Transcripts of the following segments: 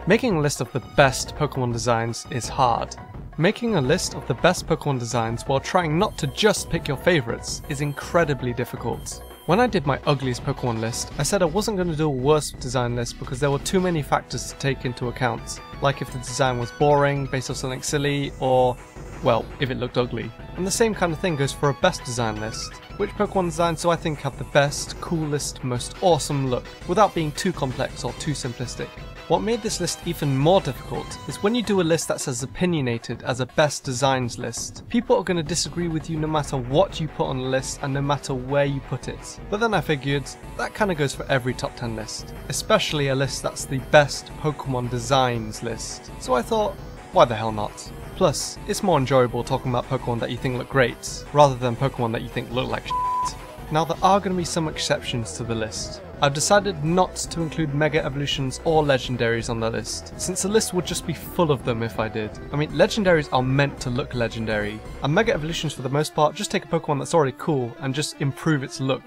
Making a list of the best Pokemon designs is hard. Making a list of the best Pokemon designs while trying not to just pick your favourites is incredibly difficult. When I did my ugliest Pokemon list, I said I wasn't going to do a worst design list because there were too many factors to take into account, like if the design was boring, based on something silly, or, well, if it looked ugly. And the same kind of thing goes for a best design list. Which Pokemon designs do I think have the best, coolest, most awesome look, without being too complex or too simplistic? What made this list even more difficult is when you do a list that's as opinionated as a best designs list, people are going to disagree with you no matter what you put on the list and no matter where you put it. But then I figured, that kind of goes for every top 10 list, especially a list that's the best Pokemon designs list. So I thought, why the hell not? Plus, it's more enjoyable talking about Pokemon that you think look great, rather than Pokemon that you think look like shit. Now there are going to be some exceptions to the list. I've decided not to include Mega Evolutions or Legendaries on the list, since the list would just be full of them if I did. I mean, Legendaries are meant to look legendary, and Mega Evolutions for the most part just take a Pokemon that's already cool and just improve its look.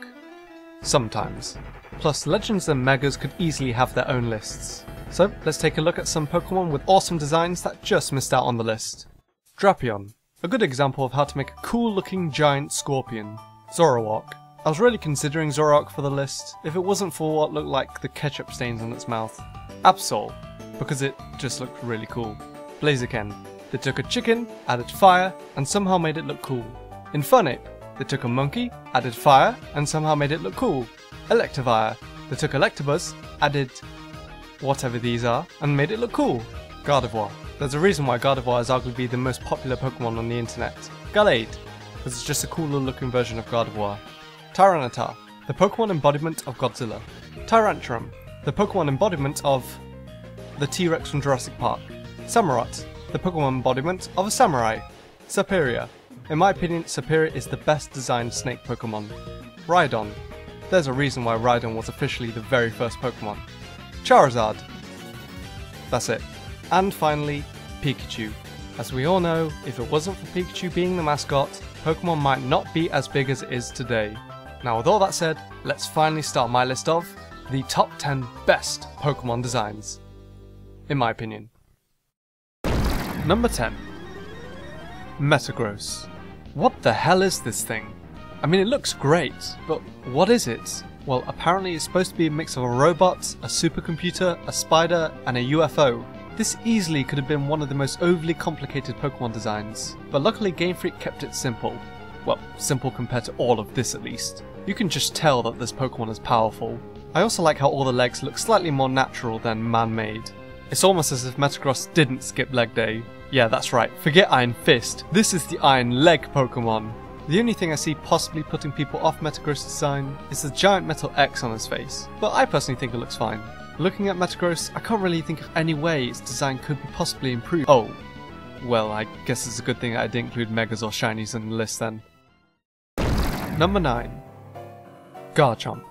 Sometimes. Plus, Legends and Megas could easily have their own lists. So, let's take a look at some Pokemon with awesome designs that just missed out on the list. Drapion. A good example of how to make a cool looking giant scorpion. Zoroark. I was really considering Zoroark for the list, if it wasn't for what looked like the ketchup stains on its mouth. Absol, because it just looked really cool. Blaziken. They took a chicken, added fire, and somehow made it look cool. Infernape. They took a monkey, added fire, and somehow made it look cool. Electivire. They took Electabuzz, added whatever these are, and made it look cool. Gardevoir. There's a reason why Gardevoir is arguably the most popular Pokemon on the internet. Gallade, because it's just a cooler looking version of Gardevoir. Tyranitar, the Pokemon embodiment of Godzilla. Tyrantrum, the Pokemon embodiment of the T-Rex from Jurassic Park. Samurott, the Pokemon embodiment of a samurai. Serperior. In my opinion, Serperior is the best designed snake Pokemon. Rhydon. There's a reason why Rhydon was officially the very first Pokemon. Charizard. That's it. And finally, Pikachu. As we all know, if it wasn't for Pikachu being the mascot, Pokemon might not be as big as it is today. Now with all that said, let's finally start my list of the top 10 best Pokemon designs, in my opinion. Number 10. Metagross. What the hell is this thing? I mean, it looks great, but what is it? Well, apparently it's supposed to be a mix of a robot, a supercomputer, a spider, and a UFO. This easily could have been one of the most overly complicated Pokemon designs, but luckily Game Freak kept it simple. Well, simple compared to all of this at least. You can just tell that this Pokemon is powerful. I also like how all the legs look slightly more natural than man-made. It's almost as if Metagross didn't skip leg day. Yeah, that's right, forget Iron Fist, this is the Iron Leg Pokemon. The only thing I see possibly putting people off Metagross' design is the giant metal X on his face, but I personally think it looks fine. Looking at Metagross, I can't really think of any way its design could be possibly improved. Oh, well, I guess it's a good thing I didn't include Megas or Shinies in the list then. Number 9. Garchomp.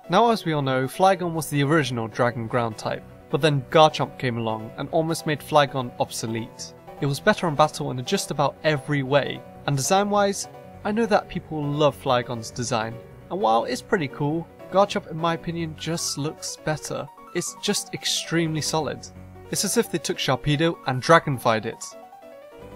Now as we all know, Flygon was the original Dragon Ground type, but then Garchomp came along and almost made Flygon obsolete. It was better in battle in just about every way, and design-wise, I know that people love Flygon's design, and while it's pretty cool, Garchomp in my opinion just looks better. It's just extremely solid. It's as if they took Sharpedo and Dragonfied it.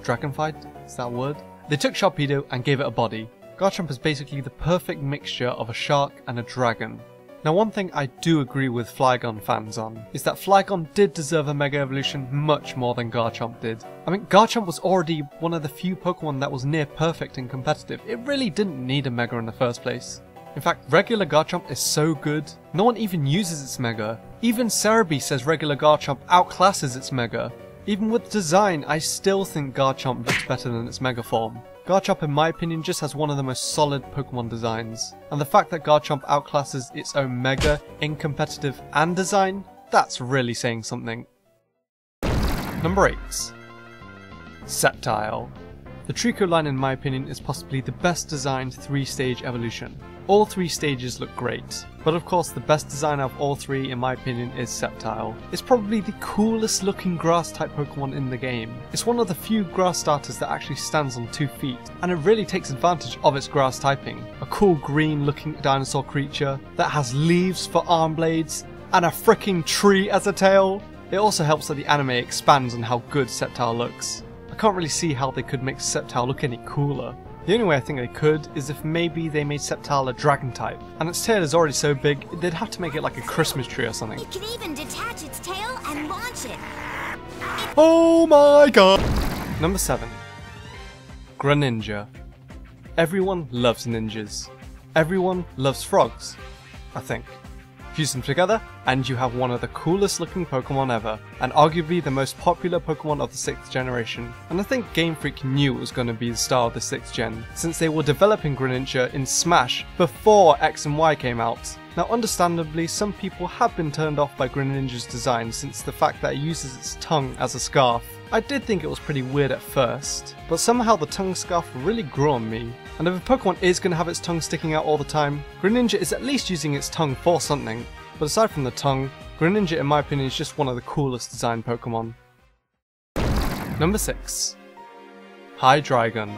Dragonfied? Is that a word? They took Sharpedo and gave it a body. Garchomp is basically the perfect mixture of a shark and a dragon. Now one thing I do agree with Flygon fans on, is that Flygon did deserve a Mega Evolution much more than Garchomp did. I mean, Garchomp was already one of the few Pokemon that was near perfect and competitive. It really didn't need a Mega in the first place. In fact, regular Garchomp is so good, no one even uses its Mega. Even Cerebi says regular Garchomp outclasses its Mega. Even with design, I still think Garchomp looks better than its Mega form. Garchomp in my opinion just has one of the most solid Pokemon designs, and the fact that Garchomp outclasses its own Mega in competitive and design, that's really saying something. Number 8. Sceptile. The Trico line in my opinion is possibly the best designed 3-stage evolution. All 3 stages look great, but of course the best design out of all 3 in my opinion is Sceptile. It's probably the coolest looking grass type Pokemon in the game. It's one of the few grass starters that actually stands on 2 feet, and it really takes advantage of its grass typing. A cool green looking dinosaur creature that has leaves for arm blades and a freaking tree as a tail. It also helps that the anime expands on how good Sceptile looks. I can't really see how they could make Sceptile look any cooler. The only way I think they could is if maybe they made Sceptile a dragon type, and its tail is already so big, they'd have to make it like a Christmas tree or something. It can even detach its tail and launch it. Oh my god! Number 7. Greninja. Everyone loves ninjas. Everyone loves frogs, I think. Fuse them together, and you have one of the coolest looking Pokemon ever, and arguably the most popular Pokemon of the 6th generation. And I think Game Freak knew it was going to be the star of the 6th gen, since they were developing Greninja in Smash before X and Y came out. Now understandably, some people have been turned off by Greninja's design since the fact that it uses its tongue as a scarf. I did think it was pretty weird at first, but somehow the tongue scarf really grew on me. And if a Pokemon is going to have its tongue sticking out all the time, Greninja is at least using its tongue for something. But aside from the tongue, Greninja in my opinion is just one of the coolest designed Pokemon. Number 6. Hydreigon.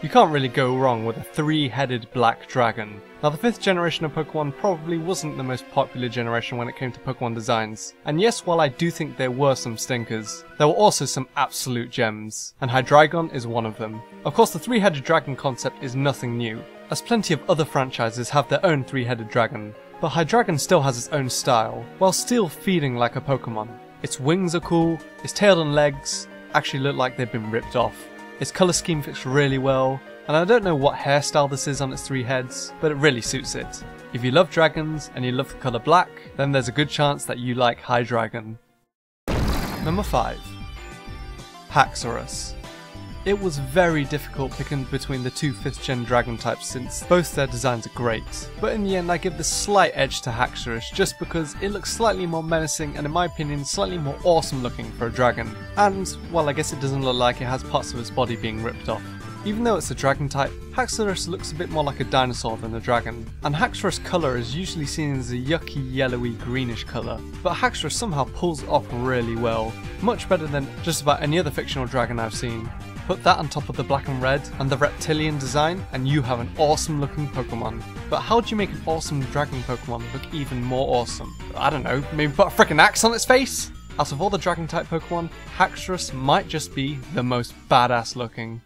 You can't really go wrong with a 3-headed black dragon. Now the 5th generation of Pokemon probably wasn't the most popular generation when it came to Pokemon designs. And yes, while I do think there were some stinkers, there were also some absolute gems, and Hydreigon is one of them. Of course the 3-headed dragon concept is nothing new, as plenty of other franchises have their own 3-headed dragon. But Hydreigon still has its own style, while still feeling like a Pokemon. Its wings are cool, its tail and legs actually look like they've been ripped off. Its colour scheme fits really well, and I don't know what hairstyle this is on its 3 heads, but it really suits it. If you love dragons and you love the colour black, then there's a good chance that you like Hydreigon. Number 5. Haxorus. It was very difficult picking between the two 5th gen dragon types since both their designs are great, but in the end I give the slight edge to Haxorus just because it looks slightly more menacing and in my opinion slightly more awesome looking for a dragon, and well I guess it doesn't look like it has parts of its body being ripped off. Even though it's a dragon type, Haxorus looks a bit more like a dinosaur than a dragon, and Haxorus colour is usually seen as a yucky yellowy greenish colour, but Haxorus somehow pulls it off really well, much better than just about any other fictional dragon I've seen. Put that on top of the black and red and the reptilian design and you have an awesome looking Pokemon. But how do you make an awesome dragon Pokemon look even more awesome? I don't know, maybe put a frickin' axe on its face? Out of all the dragon type Pokemon, Haxorus might just be the most badass looking.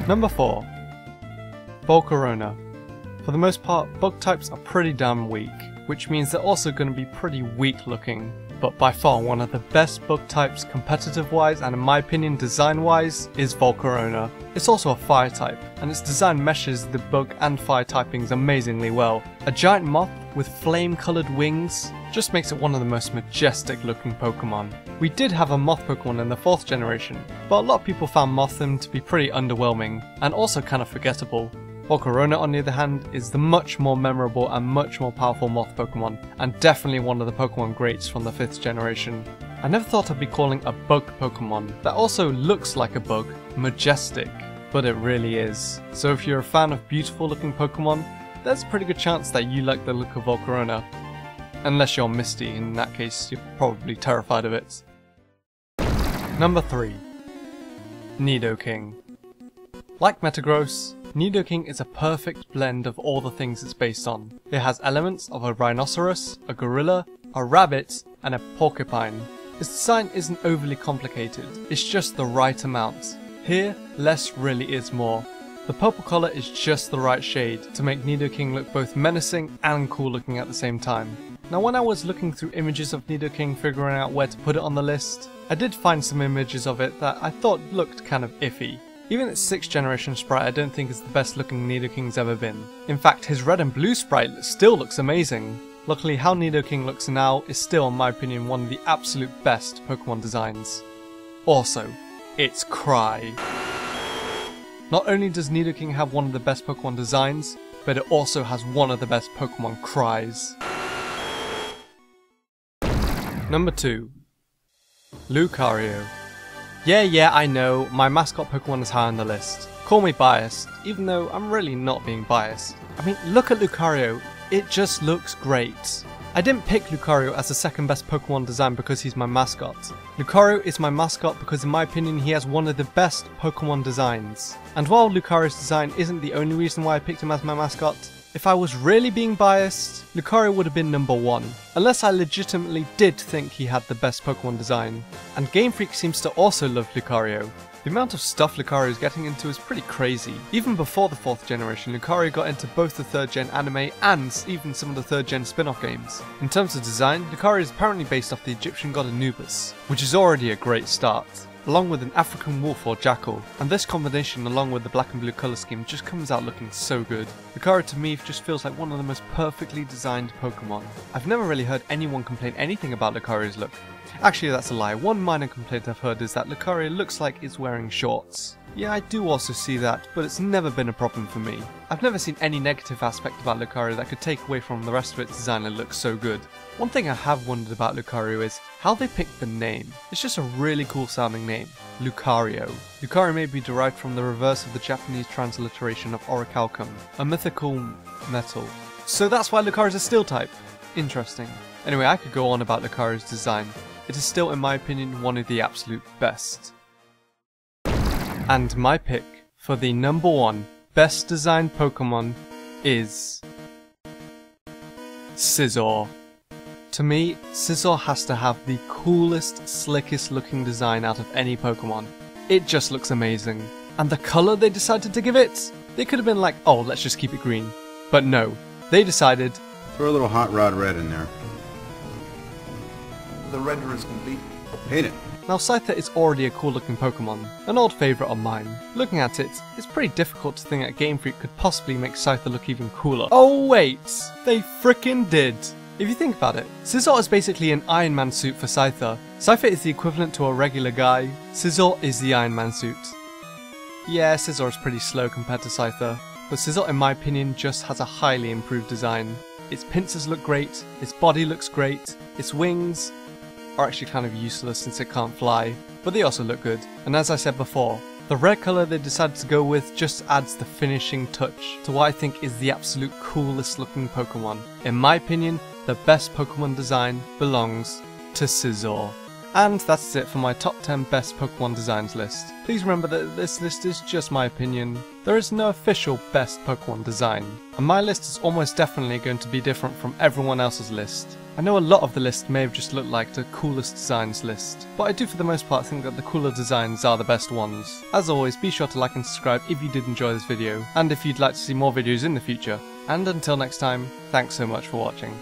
Number 4. Volcarona. For the most part, bug types are pretty damn weak, which means they're also going to be pretty weak looking. But by far one of the best bug types competitive wise and in my opinion design wise is Volcarona. It's also a fire type and its design meshes the bug and fire typings amazingly well. A giant moth with flame coloured wings just makes it one of the most majestic looking Pokemon. We did have a moth Pokemon in the 4th generation, but a lot of people found Mothim to be pretty underwhelming and also kind of forgettable. Volcarona on the other hand is the much more memorable and much more powerful moth Pokemon, and definitely one of the Pokemon greats from the 5th generation. I never thought I'd be calling a bug Pokemon that also looks like a bug majestic, but it really is. So if you're a fan of beautiful looking Pokemon, there's a pretty good chance that you like the look of Volcarona. Unless you're Misty, in that case you're probably terrified of it. Number 3. Nidoking. Like Metagross, Nidoking is a perfect blend of all the things it's based on. It has elements of a rhinoceros, a gorilla, a rabbit, and a porcupine. Its design isn't overly complicated, it's just the right amount. Here, less really is more. The purple colour is just the right shade to make Nidoking look both menacing and cool looking at the same time. Now when I was looking through images of Nidoking figuring out where to put it on the list, I did find some images of it that I thought looked kind of iffy. Even its 6th generation sprite I don't think is the best looking Nidoking's ever been. In fact, his red and blue sprite still looks amazing. Luckily how Nidoking looks now is still in my opinion one of the absolute best Pokemon designs. Also, its cry. Not only does Nidoking have one of the best Pokemon designs, but it also has one of the best Pokemon cries. Number 2. Lucario. Yeah, I know, my mascot Pokemon is high on the list. Call me biased, even though I'm really not being biased. I mean, look at Lucario, it just looks great. I didn't pick Lucario as the second best Pokemon design because he's my mascot. Lucario is my mascot because in my opinion he has one of the best Pokemon designs. And while Lucario's design isn't the only reason why I picked him as my mascot, If I was really being biased, Lucario would have been number 1, unless I legitimately did think he had the best Pokemon design. And Game Freak seems to also love Lucario. The amount of stuff Lucario is getting into is pretty crazy. Even before the 4th generation, Lucario got into both the 3rd gen anime and even some of the 3rd gen spin-off games. In terms of design, Lucario is apparently based off the Egyptian god Anubis, which is already a great start, along with an African wolf or jackal, and this combination along with the black and blue colour scheme just comes out looking so good. Lucario to me just feels like one of the most perfectly designed Pokemon. I've never really heard anyone complain anything about Lucario's look. Actually, that's a lie. One minor complaint I've heard is that Lucario looks like it's wearing shorts. Yeah, I do also see that, but it's never been a problem for me. I've never seen any negative aspect about Lucario that could take away from the rest of its design and look so good. One thing I have wondered about Lucario is how they picked the name. It's just a really cool sounding name, Lucario. Lucario may be derived from the reverse of the Japanese transliteration of orichalcum, a mythical metal. So that's why Lucario is a steel type. Interesting. Anyway, I could go on about Lucario's design. It is still, in my opinion, one of the absolute best. And my pick for the number 1 best designed Pokemon is Scizor. To me, Scizor has to have the coolest, slickest looking design out of any Pokemon. It just looks amazing. And the colour they decided to give it? They could have been like, oh, let's just keep it green. But no, they decided, throw a little hot rod red in there. The render is complete. Paint it. Now Scyther is already a cool looking Pokemon, an old favourite of mine. Looking at it, it's pretty difficult to think that Game Freak could possibly make Scyther look even cooler. Oh wait, they frickin' did! If you think about it, Scizor is basically an Iron Man suit for Scyther. Scyther is the equivalent to a regular guy, Scizor is the Iron Man suit. Yeah, Scizor is pretty slow compared to Scyther, but Scizor in my opinion just has a highly improved design. Its pincers look great, its body looks great, its wings are actually kind of useless since it can't fly, but they also look good. And as I said before, the red colour they decided to go with just adds the finishing touch to what I think is the absolute coolest looking Pokemon. In my opinion, the best Pokemon design belongs to Scizor. And that's it for my top 10 best Pokemon designs list. Please remember that this list is just my opinion. There is no official best Pokemon design, and my list is almost definitely going to be different from everyone else's list. I know a lot of the list may have just looked like the coolest designs list, but I do for the most part think that the cooler designs are the best ones. As always, be sure to like and subscribe if you did enjoy this video, and if you'd like to see more videos in the future. And until next time, thanks so much for watching.